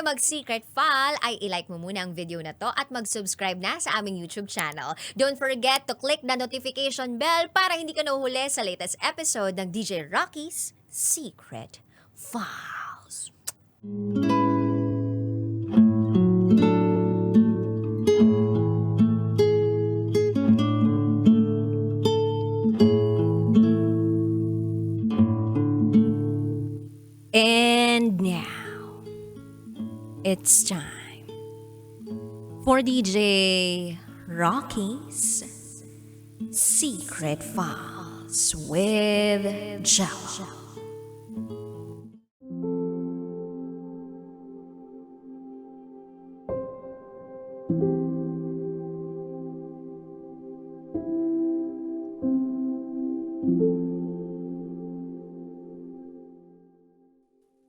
mag-secret file, ay ilike mo muna ang video na to at mag-subscribe na sa aming YouTube channel. Don't forget to click the notification bell para hindi ka nahuhuli sa latest episode ng DJ Rocky's Secret Files. And now, it's time for DJ Rocky's Secret Files with Jello.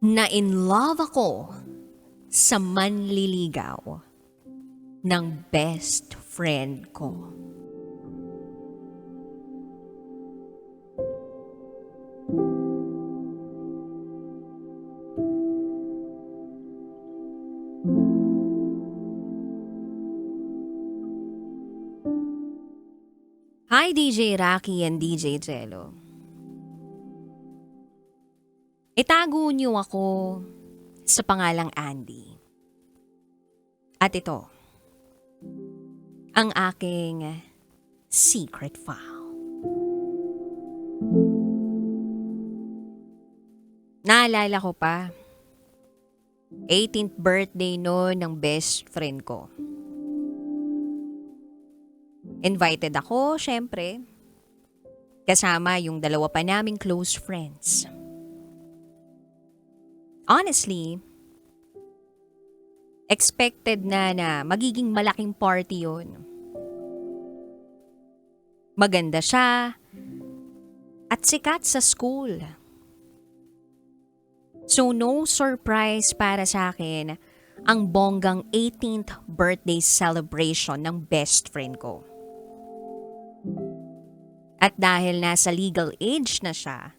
Na-in-love ako sa manliligaw ng best friend ko. Hi DJ Rocky and DJ Jello. Itago niyo ako sa pangalang Andy. At ito, ang aking secret file. Naalala ko pa, 18th birthday noon ng best friend ko. Invited ako, syempre, kasama yung dalawa pa naming close friends. Honestly, expected na magiging malaking party yun. Maganda siya at sikat sa school. So no surprise para sa akin ang bonggang 18th birthday celebration ng best friend ko. At dahil nasa legal age na siya,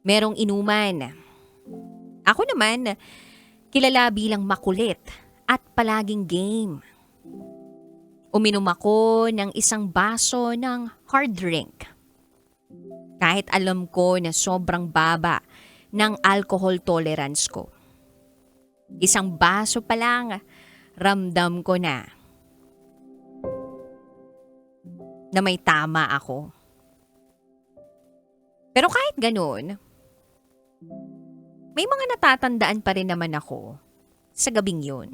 merong inuman. Ako naman, kilala bilang makulit at palaging game. Uminom ako ng isang baso ng hard drink. Kahit alam ko na sobrang baba ng alcohol tolerance ko. Isang baso pa lang, ramdam ko na may tama ako. Pero kahit ganun, may mga natatandaan pa rin naman ako sa gabing yun.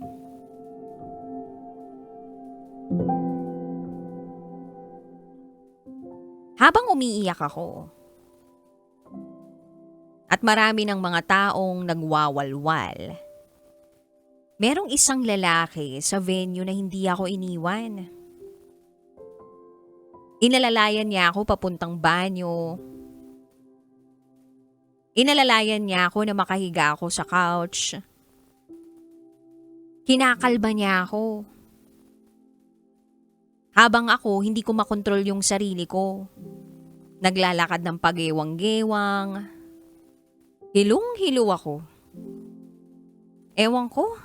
Habang umiiyak ako, at marami ng mga taong nagwawalwal, merong isang lalaki sa venue na hindi ako iniwan. Inalalayan niya ako papuntang banyo. Inalalayan niya ako na makahiga ako sa couch. Kinakalba niya ako. Habang ako, hindi ko makontrol yung sarili ko. Naglalakad ng pagewang-gewang. Hilong-hilo ako. Ewan ko.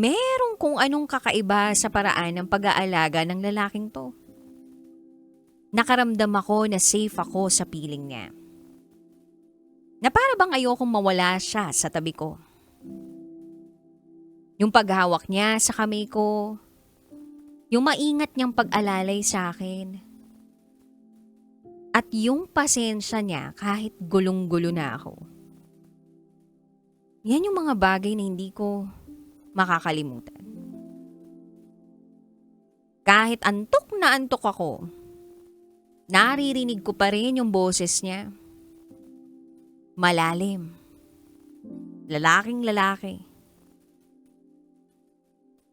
Merong kung anong kakaiba sa paraan ng pag-aalaga ng lalaking to. Nakaramdam ako na safe ako sa piling niya. Na para bang ayokong mawala siya sa tabi ko. Yung paghawak niya sa kamay ko, yung maingat niyang pag-alalay sa akin, at yung pasensya niya kahit gulong-gulo na ako. Yan yung mga bagay na hindi ko makakalimutan. Kahit antok na antok ako, naririnig ko pa rin yung boses niya. Malalim. Lalaking lalaki.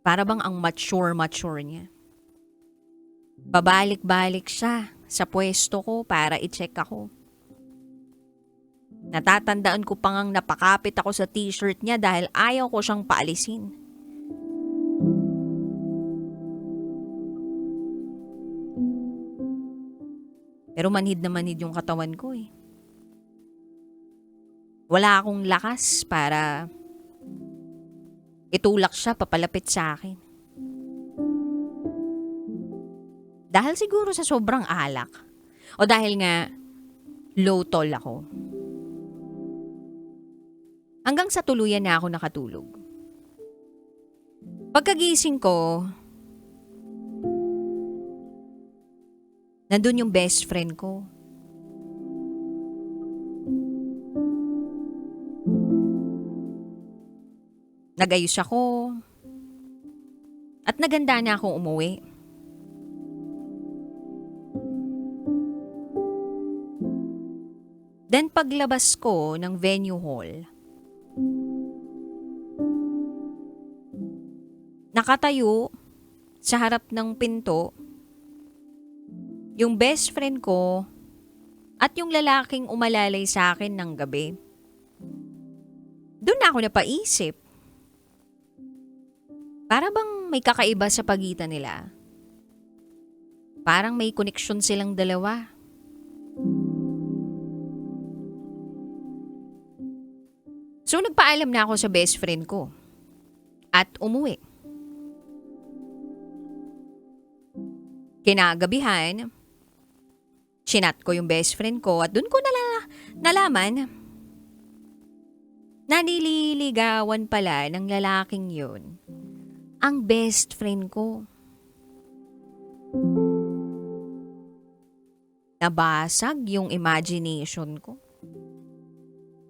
Para bang ang mature niya. Babalik-balik siya sa pwesto ko para i-check ako. Natatandaan ko pang napakapit ako sa t-shirt niya dahil ayaw ko siyang paalisin. Pero manhid na manhid yung katawan ko eh. Wala akong lakas para Itulak siya papalapit sa akin. Dahil siguro sa sobrang alak. O dahil nga low tol ako. Hanggang sa tuluyan na ako nakatulog. Pagkagising ko, nandun yung best friend ko. Nagayos ako. At naganda na akong umuwi. Then paglabas ko ng venue hall, nakatayo sa harap ng pinto yung best friend ko at yung lalaking umalalay sa akin ng gabi. Doon na ako napaisip. Para bang may kakaiba sa pagitan nila. Parang may koneksyon silang dalawa. So nagpaalam na ako sa best friend ko at umuwi. Kinagabihan, chinat ko yung best friend ko at dun ko nalaman na nililigawan pala ng lalaking yun ang best friend ko. Nabasag yung imagination ko.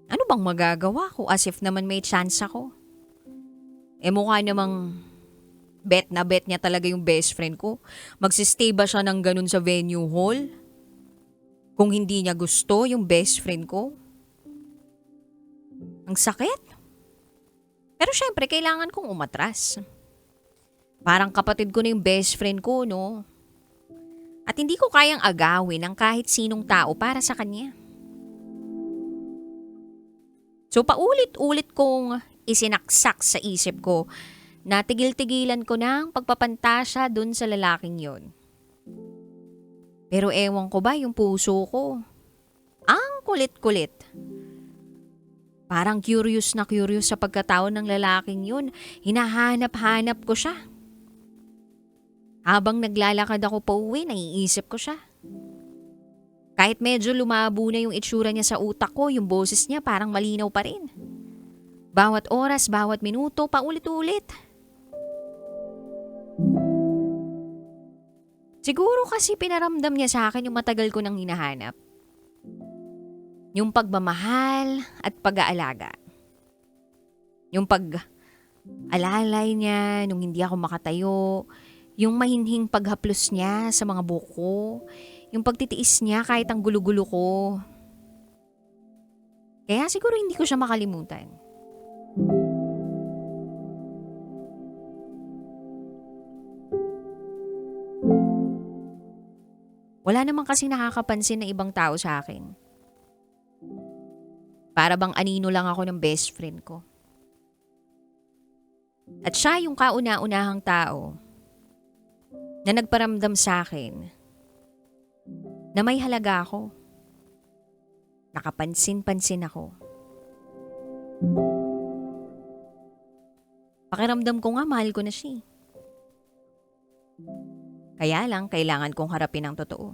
Ano bang magagawa ko as if naman may chance ako? Mukha namang bet na bet niya talaga yung best friend ko. Magsistay ba siya ng ganun sa venue hall? Kung hindi niya gusto yung best friend ko? Ang sakit. Pero syempre, kailangan kong umatras. Parang kapatid ko na yung best friend ko, no? At hindi ko kayang agawin ng kahit sinong tao para sa kanya. So paulit-ulit kong isinaksak sa isip ko na tigil-tigilan ko ng pagpapantasya dun sa lalaking yon. Pero ewan ko ba yung puso ko? Ang kulit-kulit. Parang curious na curious sa pagkatao ng lalaking yun. Hinahanap-hanap ko siya. Habang naglalakad ako pa uwi, naiisip ko siya. Kahit medyo lumabo na yung itsura niya sa utak ko, yung boses niya parang malinaw pa rin. Bawat oras, bawat minuto, paulit-ulit. Siguro kasi pinaramdam niya sa akin yung matagal ko nang hinahanap. Yung pagmamahal at pag-aalaga. Yung pag-alalay niya nung hindi ako makatayo. Yung mahinhing paghaplos niya sa mga buko. Yung pagtitiis niya kahit ang gulo-gulo ko. Kaya siguro hindi ko siya makalimutan. Wala naman kasi nakakapansin na ibang tao sa akin. Para bang anino lang ako ng best friend ko. At siya yung kauna-unahang tao na nagparamdam sa akin na may halaga ako. Nakapansin-pansin ako. Pakiramdam ko nga mahal ko na siya. Kaya lang kailangan kong harapin ang totoo.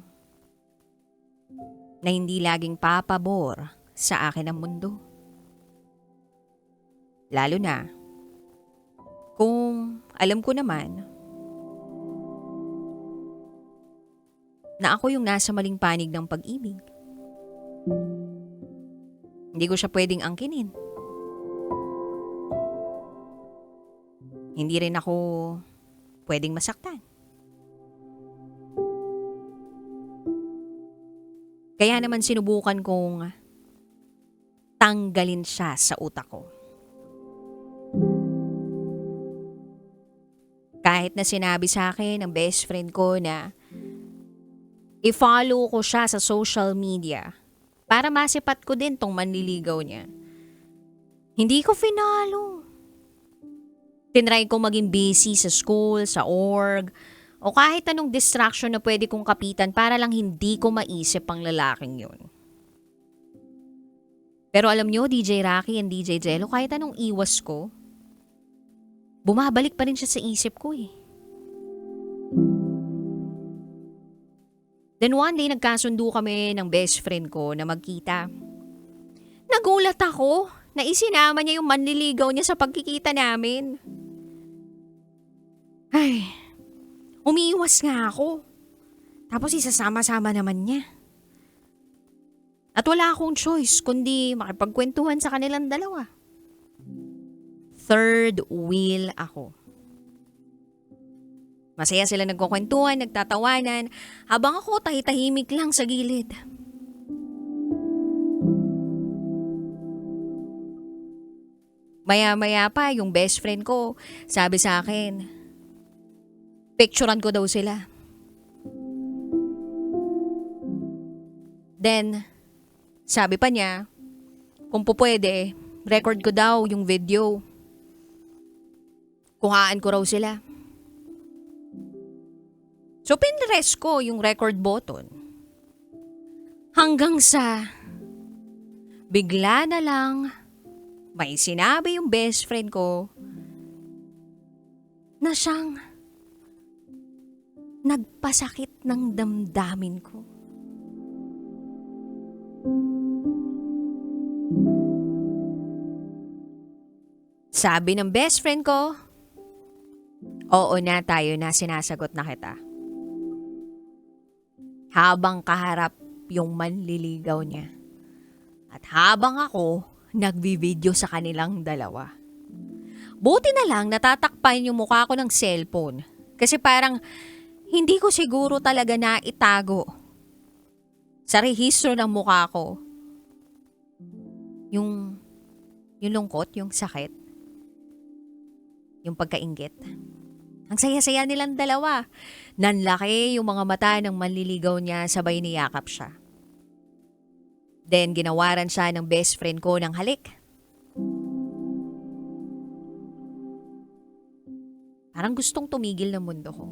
Na hindi laging papabor sa akin ang mundo. Lalo na kung alam ko naman na ako yung nasa maling panig ng pag-ibig. Hindi ko siya pwedeng angkinin. Hindi rin ako pwedeng masaktan. Kaya naman sinubukan kong tanggalin siya sa utak ko. Kahit na sinabi sa akin ng best friend ko na i-follow ko siya sa social media para masipat ko din tong manliligaw niya. Hindi ko finalo. Tinry ko maging busy sa school, sa org, o kahit anong distraction na pwede kong kapitan para lang hindi ko maisip ang lalaking yun. Pero alam nyo, DJ Rocky and DJ Jello, kahit anong iwas ko, bumabalik pa rin siya sa isip ko eh. Then one day nagkasundo kami ng best friend ko na magkita. Nagulat ako na isinama niya yung manliligaw niya sa pagkikita namin. Ay, umiiwas nga ako. Tapos isasama-sama naman niya. At wala akong choice kundi makipagkwentuhan sa kanilang dalawa. Third wheel ako. Masaya sila nagkukwentuhan, nagtatawanan, habang ako tahitahimik lang sa gilid. Maya-maya pa yung best friend ko, sabi sa akin, picturean ko daw sila. Then, sabi pa niya, kung po pwede, record ko daw yung video. Kuhaan ko raw sila. So, pinress ko yung record button. Hanggang sa, bigla na lang, may sinabi yung best friend ko na siyang nagpasakit ng damdamin ko. Sabi ng best friend ko, oo na tayo na, sinasagot na kita. Habang kaharap yung manliligaw niya. At habang ako, nagbi-video sa kanilang dalawa. Buti na lang natatakpan yung mukha ko ng cellphone. Kasi parang hindi ko siguro talaga na itago sa rehistro ng mukha ko. Yung lungkot, yung sakit. Yung pagkainggit. Ang saya-saya nilang dalawa. Nanlaki yung mga mata ng manliligaw niya, sabay niyakap siya. Then ginawaran siya ng best friend ko ng halik. Parang gustong tumigil ng mundo ko.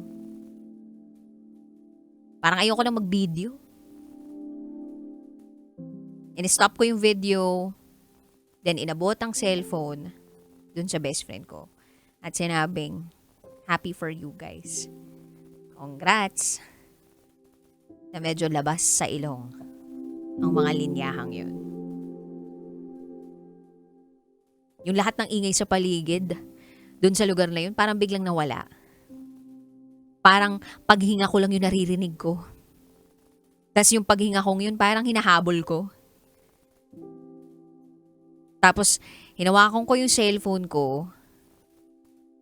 Parang ayoko na mag-video. In-stop ko yung video. Then inabot ang cellphone dun sa best friend ko. At sinabing, happy for you guys. Congrats. Na medyo labas sa ilong ang mga linyahang yun. Yung lahat ng ingay sa paligid, dun sa lugar na yun, parang biglang nawala. Parang paghinga ko lang yung naririnig ko. Tapos yung paghinga kong yun, parang hinahabol ko. Tapos, hinawakan ko yung cellphone ko.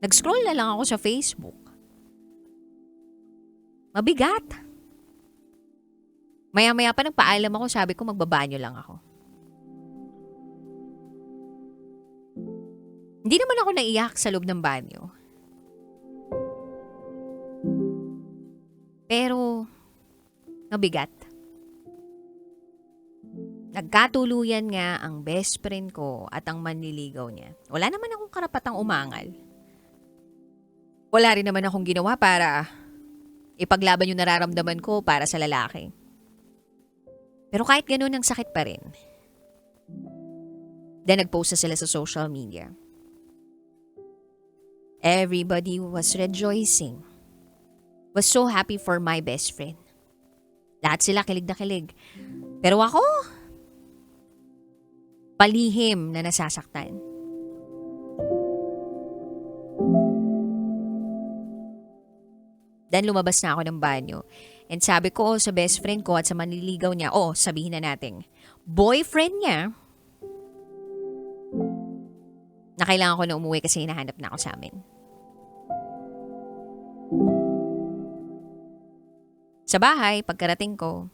Nag-scroll na lang ako sa Facebook. Mabigat. Maya-maya pa nagpaalam ako, sabi ko magbabanyo lang ako. Hindi naman ako naiyak sa loob ng banyo. Pero, mabigat. Nagkatuluyan nga ang best friend ko at ang manliligaw niya. Wala naman akong karapatang umangal. Wala rin naman akong ginawa para ipaglaban yung nararamdaman ko para sa lalaki. Pero kahit ganun, ang sakit pa rin. Then nagpost na sila sa social media. Everybody was rejoicing. Was so happy for my best friend. Lahat sila kilig na kilig. Pero ako, palihim na nasasaktan. Then lumabas na ako ng banyo. And sabi ko sa best friend ko at sa manliligaw niya, sabihin na natin, boyfriend niya, na kailangan ko na umuwi kasi hinahanap na ako sa amin. Sa bahay, pagkarating ko,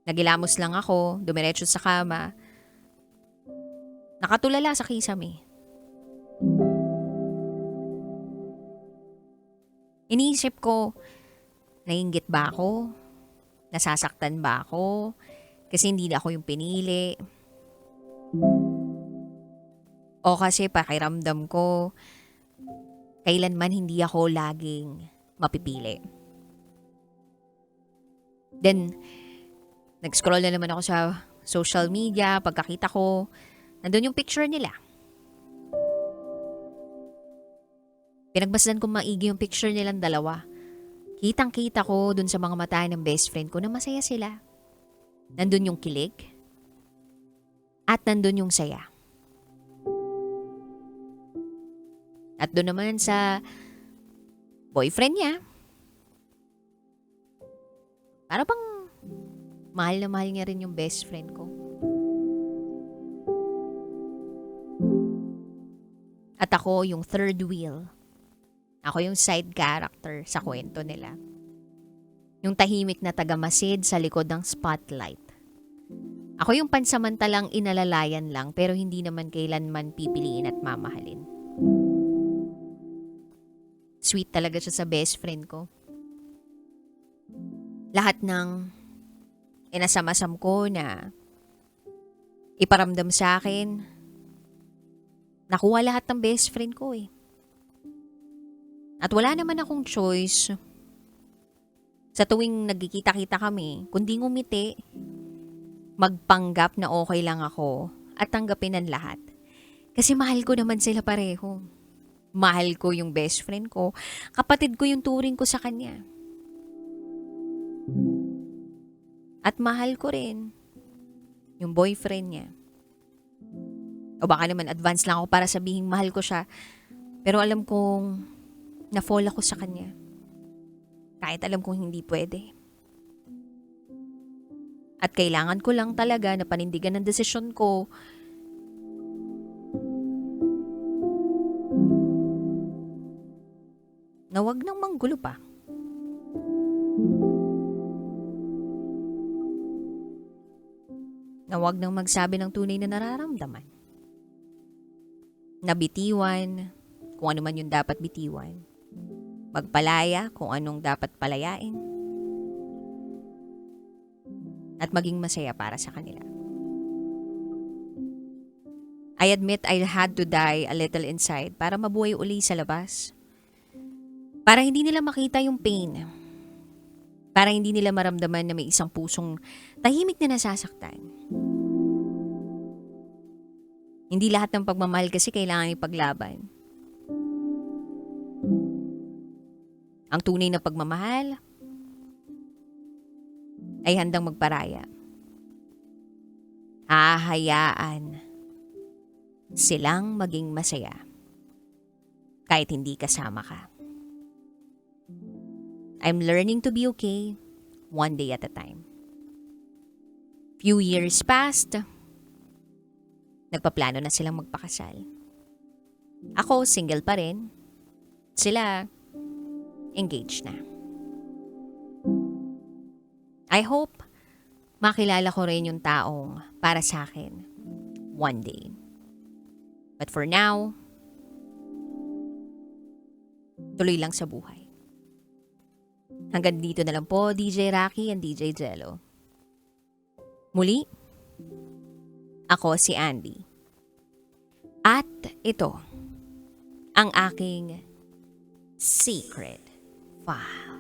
nagilamos lang ako, dumiretso sa kama, nakatulala sa kisame. Iniisip ko, naiinggit ba ako? Nasasaktan ba ako? Kasi hindi na ako yung pinili. O kasi pakiramdam ko, kailanman hindi ako laging mapipili. Then, nag-scroll na naman ako sa social media. Pagkakita ko, nandun yung picture nila. Pinagmasdan kong maigi yung picture nilang dalawa. Kitang-kita ko dun sa mga mata ng best friend ko na masaya sila. Nandun yung kilig at nandun yung saya. At doon naman sa boyfriend niya, para bang mahal na mahal niya rin yung best friend ko. At ako yung third wheel. Ako yung side character sa kwento nila. Yung tahimik na tagamasid sa likod ng spotlight. Ako yung pansamantalang inalalayan lang pero hindi naman kailanman pipiliin at mamahalin. Sweet talaga siya sa best friend ko. Lahat ng inasam-asam ko na iparamdam sa akin, nakuha lahat ng best friend ko eh. At wala naman akong choice sa tuwing nagkikita-kita kami, kundi ngumiti, magpanggap na okay lang ako at tanggapin ang lahat. Kasi mahal ko naman sila pareho. Mahal ko yung best friend ko. Kapatid ko yung turing ko sa kanya. At mahal ko rin yung boyfriend niya. O baka naman advance lang ako para sabihing mahal ko siya. Pero alam kong na-fall ako sa kanya. Kahit alam kong hindi pwede. At kailangan ko lang talaga na panindigan ng desisyon ko na wag nang manggulo pa. Na wag nang magsabi ng tunay na nararamdaman. Nabitiwan kung ano man yung dapat bitiwan. Magpalaya kung anong dapat palayain. At maging masaya para sa kanila. I admit I had to die a little inside para mabuhay uli sa labas. Para hindi nila makita yung pain. Para hindi nila maramdaman na may isang pusong tahimik na nasasaktan. Hindi lahat ng pagmamahal kasi kailangan ipaglaban. Ang tunay na pagmamahal ay handang magparaya. Hahayaan silang maging masaya kahit hindi kasama ka. I'm learning to be okay one day at a time. Few years passed, nagpaplano na silang magpakasal. Ako, single pa rin. Sila, engaged na. I hope makilala ko rin yung taong para sa akin one day. But for now, tuloy lang sa buhay. Hanggang dito na lang po, DJ Rocky and DJ Jello. Muli, ako si Andy. At ito, ang aking secret file.